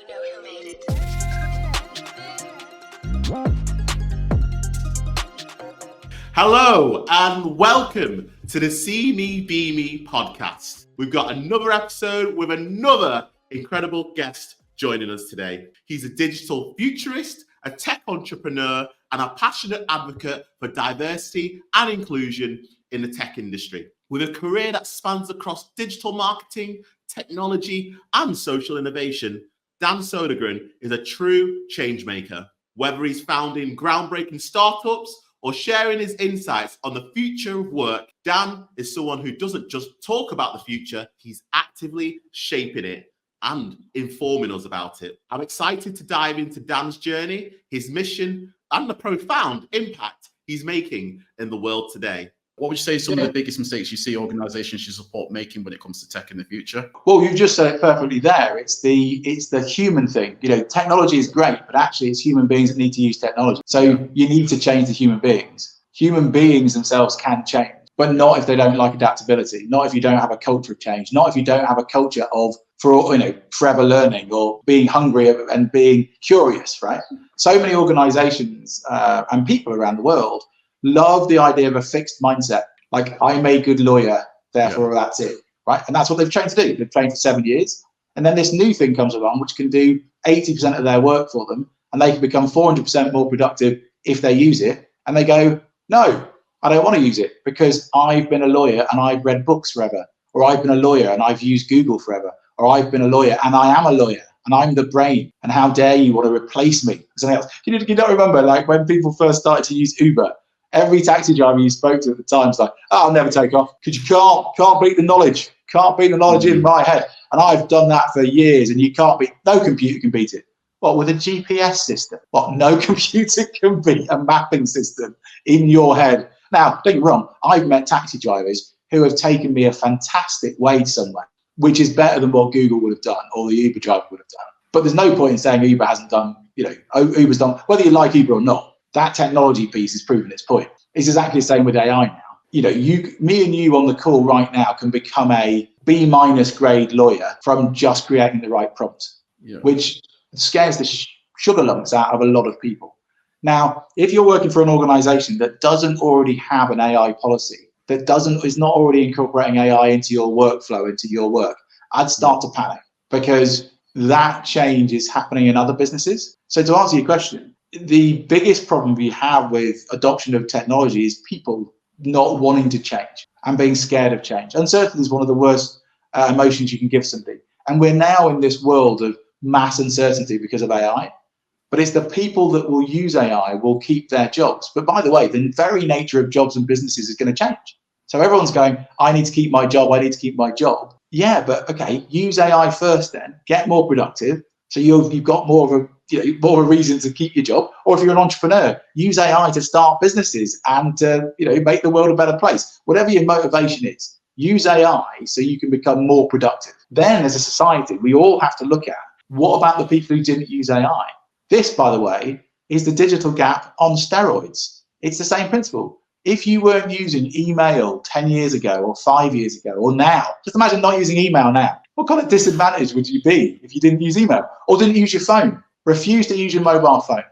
you know who made it? Hello and welcome to the See Me Be Me podcast. We've got another episode with another incredible guest joining us today. He's a digital futurist, a tech entrepreneur, and a passionate advocate for diversity and inclusion in the tech industry. With a career that spans across digital marketing, technology, and social innovation, Dan Sodergren is a true change maker. Whether he's founding groundbreaking startups or sharing his insights on the future of work, Dan is someone who doesn't just talk about the future, he's actively shaping it and informing us about it. I'm excited to dive into Dan's journey, his mission, and the profound impact he's making in the world today. What would you say some of the biggest mistakes you see organizations you support making when it comes to tech in the future? Well, you've just said it perfectly there. It's the human thing. You know, technology is great, but actually it's human beings that need to use technology. So you need to change the human beings. Human beings themselves can change, but not if they don't like adaptability, not if you don't have a culture of change, not if you don't have a culture of forever learning or being hungry and being curious, right? So many organizations and people around the world love the idea of a fixed mindset. Like, I'm a good lawyer, therefore that's it, right? And that's what they've trained to do. They've trained for 7 years. And then this new thing comes along, which can do 80% of their work for them. And they can become 400% more productive if they use it. And they go, no, I don't want to use it because I've been a lawyer and I've read books forever. Or I've been a lawyer and I've used Google forever. Or I've been a lawyer and I am a lawyer and I'm the brain. And how dare you want to replace me? Something else. You don't remember, like, when people first started to use Uber, every taxi driver you spoke to at the time was like, oh, I'll never take off because you can't beat the knowledge. Can't beat the knowledge in my head. And I've done that for years and no computer can beat it. What, with a GPS system? What, no computer can beat a mapping system in your head? Now, don't get me wrong, I've met taxi drivers who have taken me a fantastic way somewhere, which is better than what Google would have done or the Uber driver would have done. But there's no point in saying Uber hasn't done, Uber's done, whether you like Uber or not. That technology piece has proven its point. It's exactly the same with AI now. Me and you on the call right now can become a B- grade lawyer from just creating the right prompt, which scares the sugar lumps out of a lot of people. Now, if you're working for an organization that doesn't already have an AI policy, that is not already incorporating AI into your workflow, into your work, I'd start to panic because that change is happening in other businesses. So to answer your question, the biggest problem we have with adoption of technology is people not wanting to change and being scared of change. Uncertainty is one of the worst emotions you can give somebody. And we're now in this world of mass uncertainty because of AI. But it's the people that will use AI will keep their jobs. But by the way, the very nature of jobs and businesses is going to change. So everyone's going, I need to keep my job. I need to keep my job. Yeah, but okay, use AI first then. Get more productive. So you've got more of a reason to keep your job. Or if you're an entrepreneur, use AI to start businesses and make the world a better place. Whatever your motivation is, use AI so you can become more productive. Then as a society, we all have to look at, what about the people who didn't use AI? This, by the way, is the digital gap on steroids. It's the same principle. If you weren't using email 10 years ago or 5 years ago or now, just imagine not using email now. What kind of disadvantage would you be if you didn't use email or didn't use your phone? Refuse to use your mobile phone,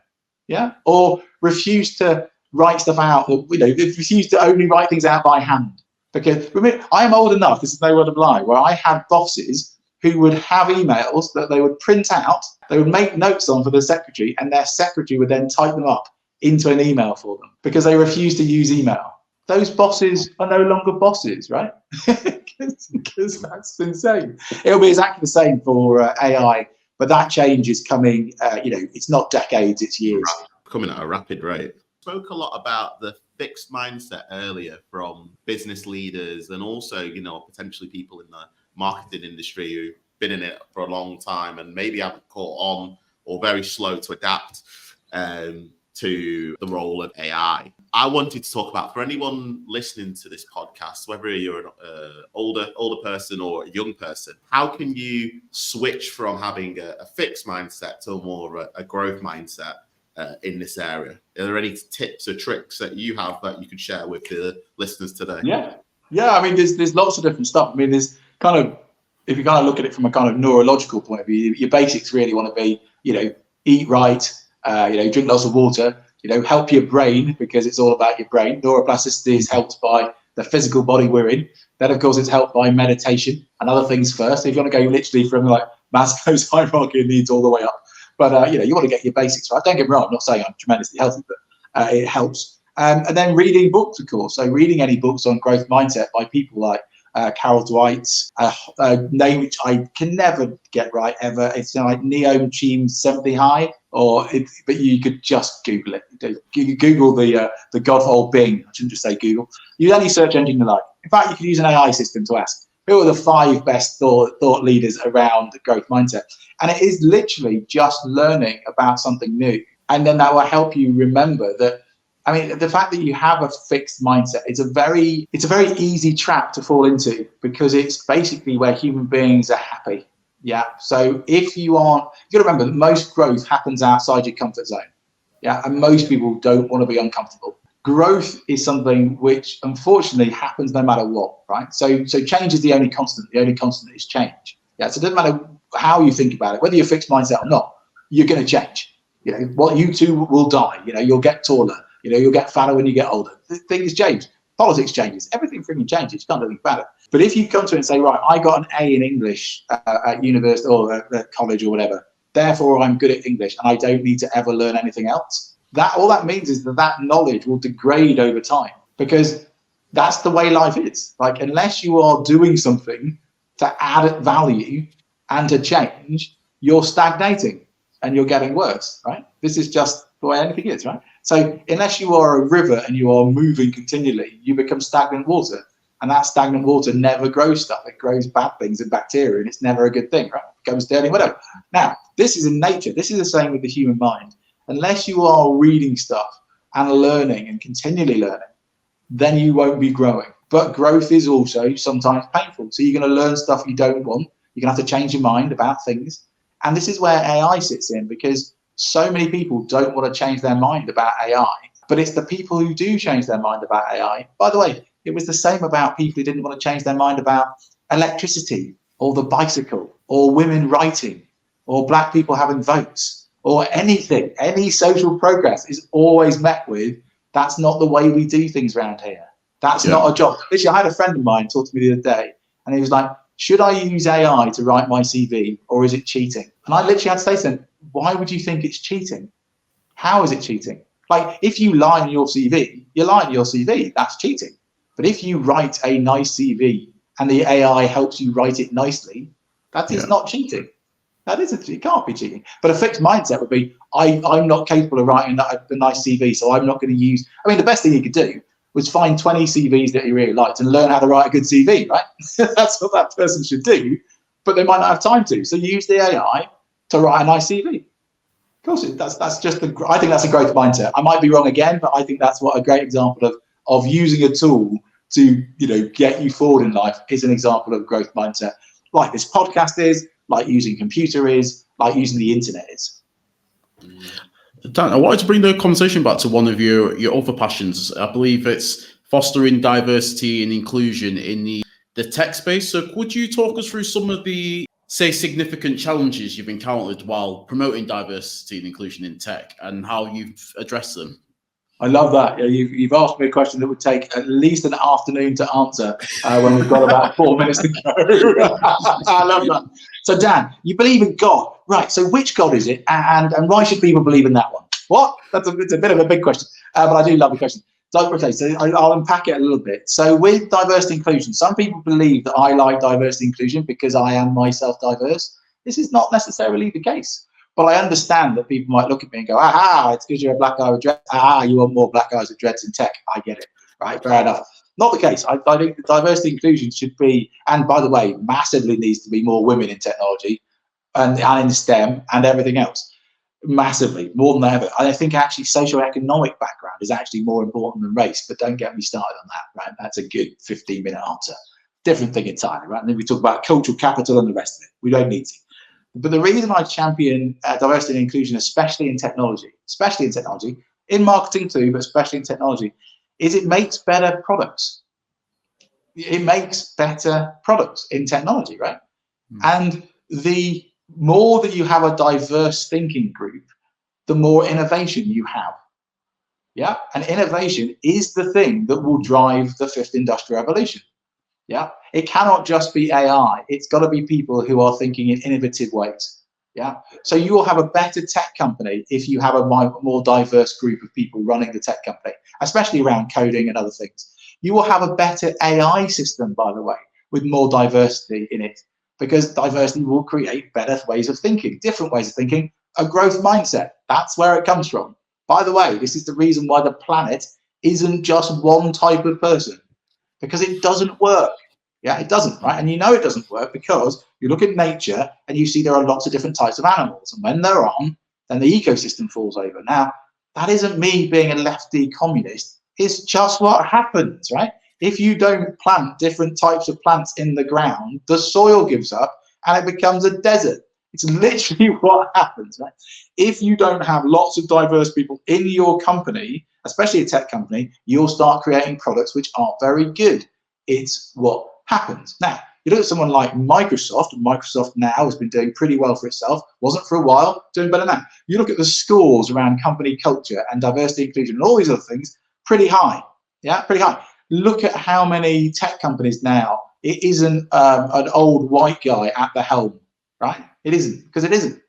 or refuse to write stuff out, or refuse to only write things out by hand. Because I'm old enough, this is no word of lie, where I had bosses who would have emails that they would print out, they would make notes on for the secretary, and their secretary would then type them up into an email for them because they refused to use email. Those bosses are no longer bosses, right? Because that's insane. It'll be exactly the same for AI, but that change is coming. It's not decades, it's years. Coming at a rapid rate. Spoke a lot about the fixed mindset earlier from business leaders and also, potentially people in the marketing industry who've been in it for a long time and maybe haven't caught on or very slow to adapt to the role of AI. I wanted to talk about, for anyone listening to this podcast, whether you're an older person or a young person, how can you switch from having a fixed mindset to more a growth mindset in this area? Are there any tips or tricks that you have that you could share with the listeners today? Yeah. I mean, there's lots of different stuff. I mean, there's kind of if you kind of look at it from a kind of neurological point of view, your basics really want to be, eat right, drink lots of water, help your brain, because it's all about your brain. Neuroplasticity is helped by the physical body we're in. Then, of course, it's helped by meditation and other things first. If you want to go literally from like Maslow's hierarchy of needs all the way up. But, you want to get your basics right. Don't get me wrong, I'm not saying I'm tremendously healthy, but it helps. And then reading books, of course. So reading any books on growth mindset by people like Carol Dwight's name, which I can never get right ever. It's like Neom Chim 70 High, but you could just Google it. You Google the Godfall Bing. I shouldn't just say Google. Use any search engine you like. In fact, you could use an AI system to ask, who are the 5 best thought leaders around growth mindset? And it is literally just learning about something new. And then that will help you remember that. I mean, the fact that you have a fixed mindset, it's a very easy trap to fall into, because it's basically where human beings are happy. Yeah. So if you got to remember that most growth happens outside your comfort zone. Yeah. And most people don't want to be uncomfortable. Growth is something which unfortunately happens no matter what, right? So change is the only constant. The only constant is change. Yeah. So it doesn't matter how you think about it, whether you're fixed mindset or not, you're going to change. You too will die. You'll get taller. You'll get fatter when you get older. Things change. Politics changes. Everything freaking changes. You can't do anything about it. But if you come to it and say, right, I got an A in English at university or at college or whatever, therefore I'm good at English and I don't need to ever learn anything else. All that means is that knowledge will degrade over time, because that's the way life is. Like, unless you are doing something to add value and to change, you're stagnating and you're getting worse, right? This is just the way anything is, right? So unless you are a river and you are moving continually, you become stagnant water. And that stagnant water never grows stuff. It grows bad things and bacteria, and it's never a good thing, right? It becomes dirty, whatever. Now, this is in nature. This is the same with the human mind. Unless you are reading stuff and learning and continually learning, then you won't be growing. But growth is also sometimes painful. So you're going to learn stuff you don't want. You're going to have to change your mind about things. And this is where AI sits in, because so many people don't want to change their mind about AI, but it's the people who do change their mind about AI. By the way, it was the same about people who didn't want to change their mind about electricity or the bicycle or women writing or black people having votes or anything. Any social progress is always met with, that's not the way we do things around here. That's not a job. Literally, I had a friend of mine talk to me the other day, and he was like, should I use AI to write my CV, or is it cheating? And I literally had to say to him, why would you think it's cheating? How is it cheating? Like, if you lie in your CV, you're lying in your CV, that's cheating. But if you write a nice CV and the AI helps you write it nicely, that is not cheating. It can't be cheating. But a fixed mindset would be, I'm not capable of writing a nice CV, so I'm not going to use. I mean, the best thing you could do was find 20 CVs that you really liked and learn how to write a good CV, right? That's what that person should do, but they might not have time to. So use the AI to write a nice CV. Of course, that's just I think that's a growth mindset. I might be wrong again, but I think that's what a great example of using a tool to get you forward in life is an example of growth mindset. Like this podcast is, like using computer is, like using the internet is. Dan, I wanted to bring the conversation back to one of your other passions. I believe it's fostering diversity and inclusion in the tech space. So could you talk us through some of the, say, significant challenges you've encountered while promoting diversity and inclusion in tech and how you've addressed them? I love that. You've asked me a question that would take at least an afternoon to answer when we've got about 4 minutes to go. I love that. So Dan, you believe in God, right? So which God is it, and why should people believe in that one? What? It's a bit of a big question, but I do love the question. So I'll unpack it a little bit. So with diversity inclusion, some people believe that I like diversity inclusion because I am myself diverse. This is not necessarily the case. But I understand that people might look at me and go, aha, it's because you're a black guy with dreads. Ah, you want more black guys with dreads in tech. I get it. Right, fair enough. Not the case. I think the diversity inclusion should be, and by the way, massively needs to be more women in technology and in STEM and everything else. Massively, more than ever. I think actually socioeconomic background is actually more important than race, but don't get me started on that, right? That's a good 15-minute answer. Different thing entirely, right? And then we talk about cultural capital and the rest of it. We don't need to. But the reason I champion diversity and inclusion, especially in technology, in marketing too, but especially in technology, is it makes better products. It makes better products in technology, right? And the more that you have a diverse thinking group, the more innovation you have. Yeah, and innovation is the thing that will drive the fifth industrial revolution. Yeah, it cannot just be AI. It's got to be people who are thinking in innovative ways. Yeah, so you will have a better tech company if you have a more diverse group of people running the tech company, especially around coding and other things. You will have a better AI system, by the way, with more diversity in it, because diversity will create better ways of thinking, different ways of thinking, a growth mindset. That's where it comes from. By the way, this is the reason why the planet isn't just one type of person, because it doesn't work. Yeah, it doesn't, right? And you know it doesn't work because you look at nature and you see there are lots of different types of animals. And when they're on, then the ecosystem falls over. Now, that isn't me being a lefty communist. It's just what happens, right? If you don't plant different types of plants in the ground, the soil gives up and it becomes a desert. It's literally what happens, right? If you don't have lots of diverse people in your company, especially a tech company, you'll start creating products which aren't very good. It's what happens. Now, you look at someone like Microsoft, and Microsoft now has been doing pretty well for itself, wasn't for a while, doing better now. You look at the scores around company culture and diversity, inclusion, and all these other things, pretty high. Yeah, pretty high. Look at how many tech companies now, it isn't an old white guy at the helm, right? It isn't, because it isn't.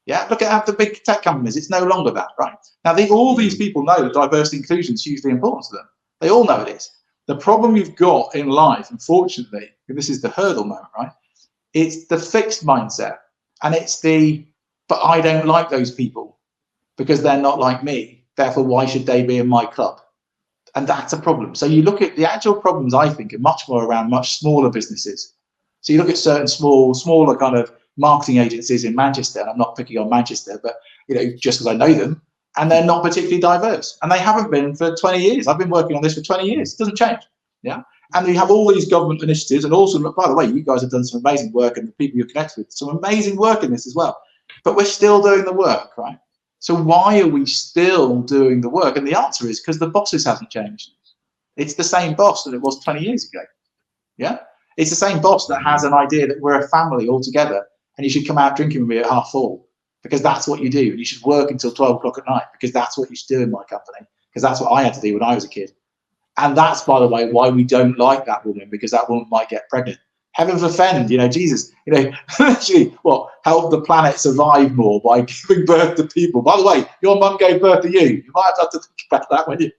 Yeah, look at the big tech companies. It's no longer that, right? Now, all these people know that diversity inclusion is hugely important to them. They all know it is. The problem you've got in life, unfortunately, and this is the hurdle moment, right? It's the fixed mindset. And it's but I don't like those people because they're not like me. Therefore, why should they be in my club? And that's a problem. So you look at the actual problems, I think, are much more around much smaller businesses. So you look at certain smaller kind of marketing agencies in Manchester, and I'm not picking on Manchester, but just because I know them, and they're not particularly diverse, and they haven't been for 20 years. I've been working on this for 20 years. It doesn't change. Yeah, and you have all these government initiatives, and also, by the way, you guys have done some amazing work, and the people you're connected with, some amazing work in this as well. But we're still doing the work, right? So why are we still doing the work? And the answer is because the bosses haven't changed. It's the same boss that it was 20 years ago. Yeah, it's the same boss that has an idea that we're a family all together, and you should come out drinking with me at 4:30 because that's what you do. And you should work until 12 o'clock at night because that's what you should do in my company, because that's what I had to do when I was a kid. And that's, by the way, why we don't like that woman, because that woman might get pregnant. Heaven forfend, Jesus, literally, help the planet survive more by giving birth to people. By the way, your mum gave birth to you. You might have to think about that when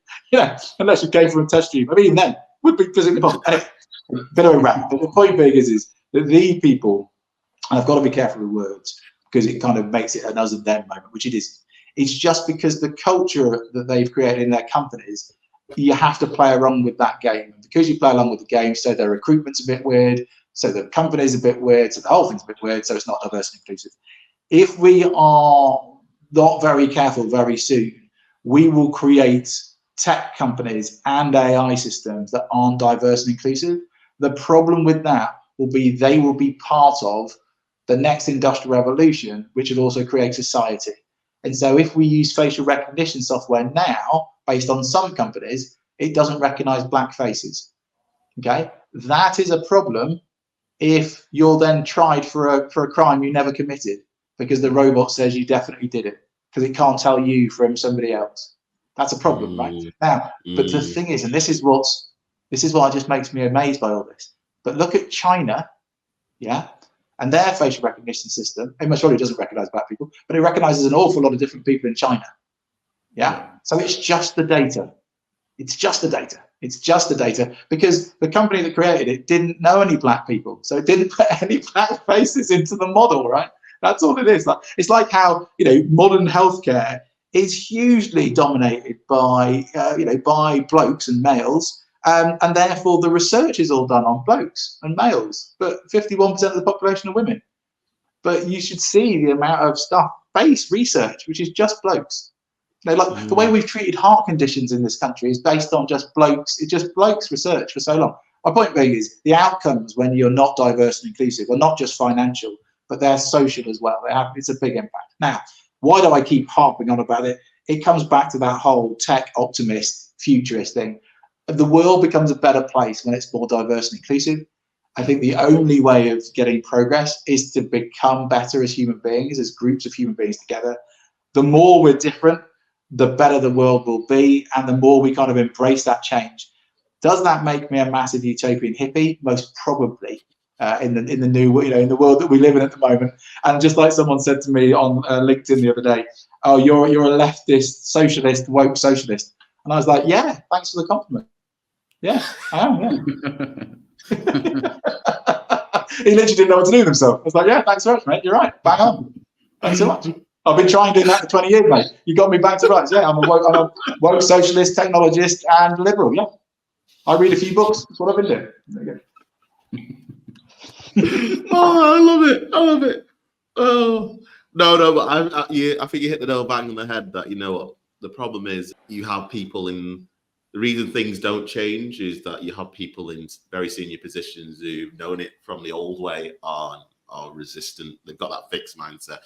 unless you came from a test tube. I mean, even then, would be physically possible. Anyway, bit of a rant. But the point being is that the people, and I've got to be careful with words because it kind of makes it an us and them moment, which it is. It's just because the culture that they've created in their companies, you have to play along with that game. And because you play along with the game, so their recruitment's a bit weird, so the company's a bit weird, so the whole thing's a bit weird, so it's not diverse and inclusive. If we are not very careful very soon, we will create tech companies and AI systems that aren't diverse and inclusive. The problem with that will be they will be part of the next industrial revolution, which will also create society. And so if we use facial recognition software now, based on some companies, it doesn't recognize black faces. Okay, that is a problem if you're then tried for a crime you never committed, because the robot says you definitely did it, because it can't tell you from somebody else. That's a problem, right? Now, but the thing is, and this is what just makes me amazed by all this. But look at China, yeah, and their facial recognition system. It most surely doesn't recognize black people, but it recognizes an awful lot of different people in China. Yeah, so it's just the data. It's just the data. It's just the data, because the company that created it didn't know any black people, so it didn't put any black faces into the model, right? That's all it is. It's like how modern healthcare is hugely dominated by by blokes and males, and therefore the research is all done on blokes and males, but 51% of the population are women. But you should see the amount of face research, which is just blokes. The way we've treated heart conditions in this country is based on just blokes. It's just blokes research for so long. My point being is the outcomes when you're not diverse and inclusive are not just financial, but they're social as well. It's a big impact. Now, why do I keep harping on about it? It comes back to that whole tech optimist, futurist thing. The world becomes a better place when it's more diverse and inclusive. I think the only way of getting progress is to become better as human beings, as groups of human beings together. The more we're different, the better the world will be, and the more we kind of embrace that change. Does that make me a massive utopian hippie? Most probably, in the new, in the world that we live in at the moment. And just like someone said to me on LinkedIn the other day, "Oh, you're a leftist, socialist, woke socialist," and I was like, "Yeah, thanks for the compliment. Yeah, I am. Yeah." He literally didn't know what to do with himself. I was like, "Yeah, thanks so much, mate. You're right. Bang on. Thanks so much. I've been trying doing that for 20 years, mate. You got me back to rights. Yeah, I'm a woke socialist, technologist, and liberal. Yeah, I read a few books. That's what I've been doing." There you go. Oh, I love it. I love it. Oh, no, but I think you hit the nail bang on the head that, you know what, the problem is you have people in, the reason things don't change is that you have people in very senior positions who've known it from the old way are resistant. They've got that fixed mindset.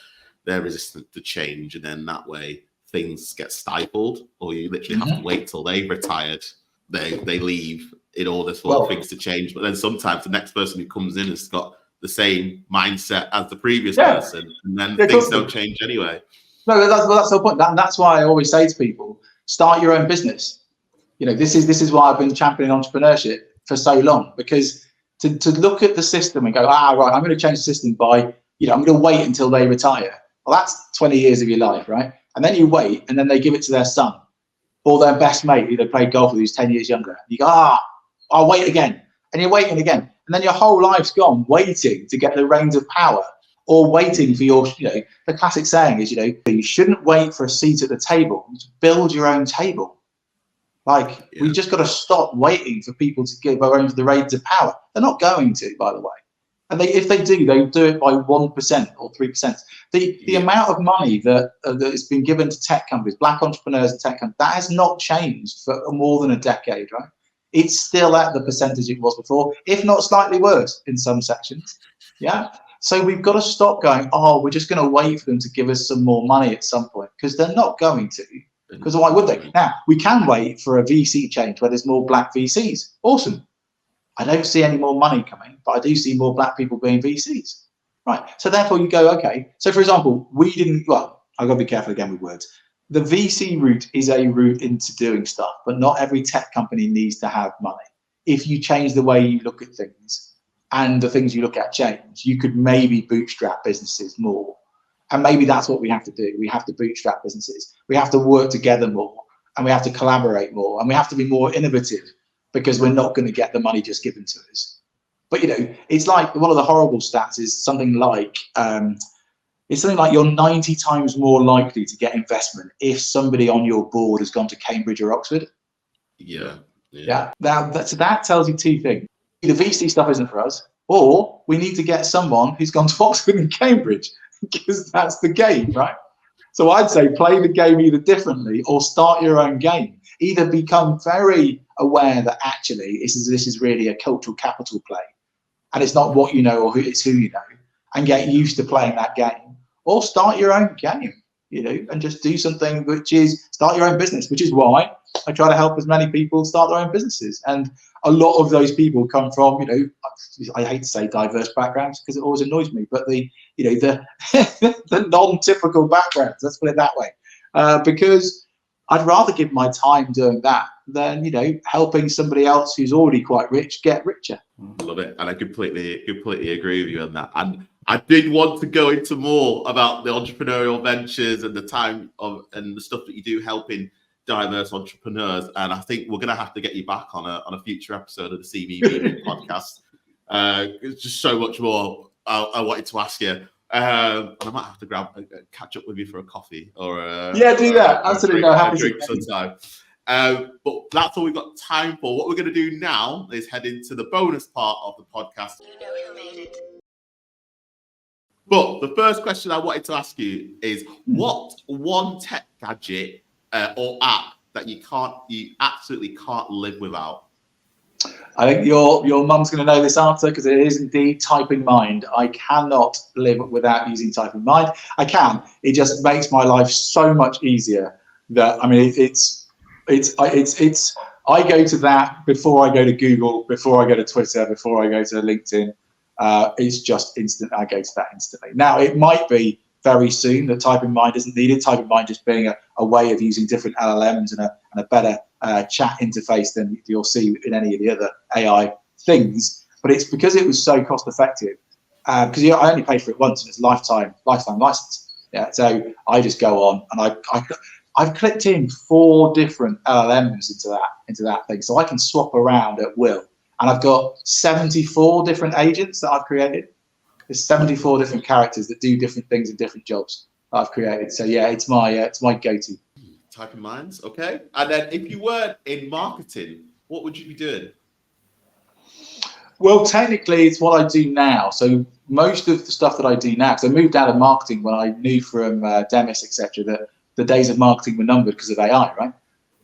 They're resistant to change. And then that way things get stifled, or you literally have to wait till they've retired. They leave in order for things to change. But then sometimes the next person who comes in has got the same mindset as the previous person, and then things don't change anyway. No, that's the point. That's why I always say to people, start your own business. This is why I've been championing entrepreneurship for so long, because to look at the system and go, right, I'm going to change the system by, I'm going to wait until they retire. Well, that's 20 years of your life, right? And then you wait, and then they give it to their son or their best mate who they played golf with who's 10 years younger. You go, I'll wait again. And you're waiting again. And then your whole life's gone waiting to get the reins of power, or waiting for your, the classic saying is, you shouldn't wait for a seat at the table. You should build your own table. We just got to stop waiting for people to give our own the reins of power. They're not going to, by the way. And if they do, they do it by 1% or 3%. The amount of money that has been given to tech companies, black entrepreneurs and tech companies, that has not changed for more than a decade, right? It's still at the percentage it was before, if not slightly worse in some sections. Yeah. So we've got to stop going, we're just going to wait for them to give us some more money at some point, because they're not going to. Because why would they? Now, we can wait for a VC change where there's more black VCs. Awesome. I don't see any more money coming, but I do see more black people being VCs. Right. So therefore you go, okay. So for example, I've got to be careful again with words. The VC route is a route into doing stuff, but not every tech company needs to have money. If you change the way you look at things and the things you look at change, you could maybe bootstrap businesses more. And maybe that's what we have to do. We have to bootstrap businesses. We have to work together more, and we have to collaborate more, and we have to be more innovative, because we're not going to get the money just given to us. But, it's like one of the horrible stats is something like, you're 90 times more likely to get investment if somebody on your board has gone to Cambridge or Oxford. Yeah. Now, that tells you two things. The VC stuff isn't for us, or we need to get someone who's gone to Oxford and Cambridge, because that's the game, right? So I'd say play the game either differently or start your own game. Either become very aware that actually this is really a cultural capital play, and it's not what you know or it's who you know, and get used to playing that game, or start your own game, and just do something which is start your own business, which is why I try to help as many people start their own businesses. And a lot of those people come from, I hate to say diverse backgrounds because it always annoys me, but the non-typical backgrounds, let's put it that way, because I'd rather give my time doing that than, helping somebody else who's already quite rich get richer. I love it. And I completely agree with you on that. And I did want to go into more about the entrepreneurial ventures and the time and the stuff that you do helping diverse entrepreneurs. And I think we're going to have to get you back on a future episode of the CVB podcast. It's just so much more I wanted to ask you. And I might have to catch up with you for a coffee or do that. Absolutely, a drink sometime. But that's all we've got time for. What we're going to do now is head into the bonus part of the podcast. You know who made it. But the first question I wanted to ask you is, what one tech gadget or app that you absolutely can't live without? I think your mum's going to know this answer, because it is indeed Typing Mind. I cannot live without using Typing Mind. I can. It just makes my life so much easier. That it's I go to that before I go to Google, before I go to Twitter, before I go to LinkedIn. It's just instant. I go to that instantly. Now, it might be very soon that TypingMind isn't needed. TypingMind just being a way of using different LLMs and a better chat interface than you'll see in any of the other AI things. But it's because it was so cost effective. Because I only paid for it once, and it's lifetime license. Yeah, so I just go on, and I've clicked in 4 different LLMs into that thing, so I can swap around at will. And I've got 74 different agents that I've created. There's 74 different characters that do different things and different jobs that I've created. So yeah, it's my go-to. TypingMinds, okay. And then if you weren't in marketing, what would you be doing? Well, technically, it's what I do now. So most of the stuff that I do now, because I moved out of marketing when I knew from Demis, etc., that the days of marketing were numbered because of AI, right?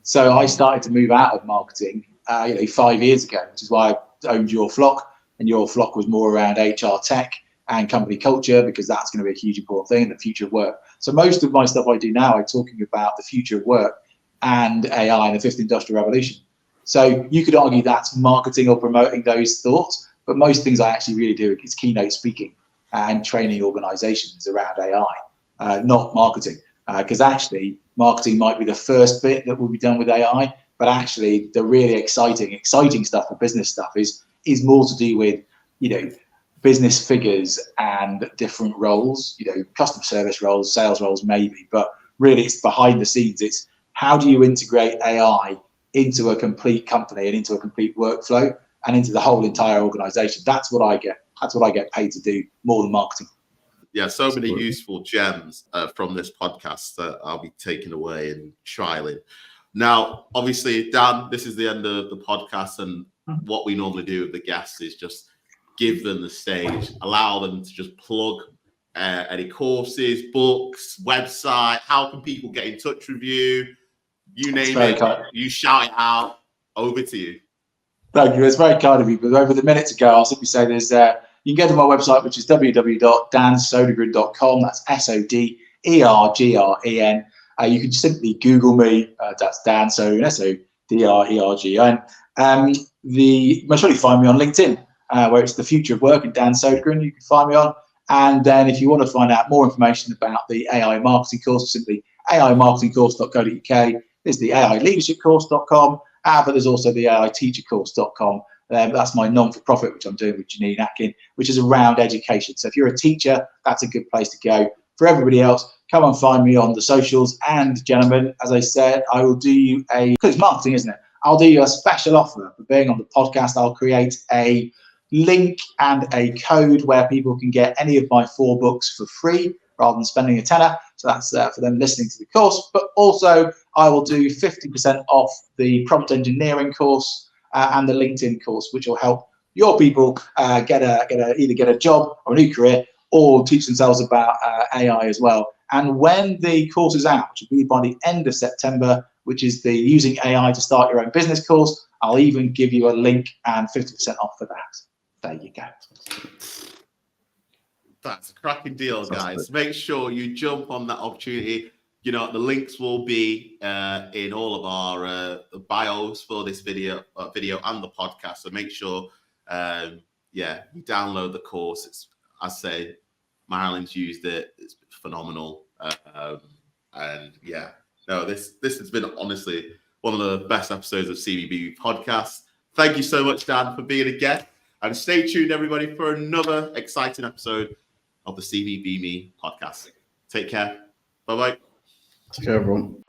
So I started to move out of marketing 5 years ago, which is why I owned Your Flock, and Your Flock was more around HR tech and company culture, because that's going to be a huge important thing in the future of work. So most of my stuff I do now, I'm talking about the future of work and AI and the 5th industrial revolution. So you could argue that's marketing or promoting those thoughts, but most things I actually really do is keynote speaking and training organizations around AI, not marketing. Because actually marketing might be the first bit that will be done with AI, but actually the really exciting stuff, the business stuff is more to do with, business figures and different roles, customer service roles, sales roles maybe, but really it's behind the scenes. It's how do you integrate AI into a complete company and into a complete workflow and into the whole entire organization. That's what I get paid to do, more than marketing. Yeah, so many useful gems from this podcast that I'll be taking away and trialing. Now, obviously, Dan, this is the end of the podcast, and what we normally do with the guests is just give them the stage, allow them to just plug any courses, books, website. How can people get in touch with you? You name it, you shout it out. Over to you. Thank you. It's very kind of you. But over the minute to go, I'll simply say there's you can go to my website, which is www.dansodergren.com. That's SODERGREN. You can simply Google me. That's Dan Sodergren, SODRERGN. You must really find me on LinkedIn, where it's the future of work and Dan Sodergren. You can find me on. And then if you want to find out more information about the AI marketing course, simply aimarketingcourse.co.uk. There's the AIleadershipcourse.com. But there's also the AIteachercourse.com. That's my non-for-profit, which I'm doing with Janine Atkin, which is around education. So if you're a teacher, that's a good place to go. For everybody else, come and find me on the socials. And gentlemen, as I said, I will do you because it's marketing, isn't it? I'll do you a special offer for being on the podcast. I'll create a link and a code where people can get any of my 4 books for free rather than spending a tenner. So that's for them listening to the course. But also, I will do 50% off the prompt engineering course and the LinkedIn course, which will help your people either get a job or a new career, or teach themselves about AI as well. And when the course is out, which will be by the end of September, which is the Using AI to Start Your Own Business course, I'll even give you a link and 50% off for that. There you go. That's a cracking deal, guys. Make sure you jump on that opportunity. The links will be in all of our bios for this video and the podcast. So make sure, you download the course. It's, I say, Marilyn's used it. It's phenomenal. This has been honestly one of the best episodes of CBB podcast. Thank you so much, Dan, for being a guest. And stay tuned, everybody, for another exciting episode of the CBB Me podcast. Take care. Bye-bye. Take care, everyone.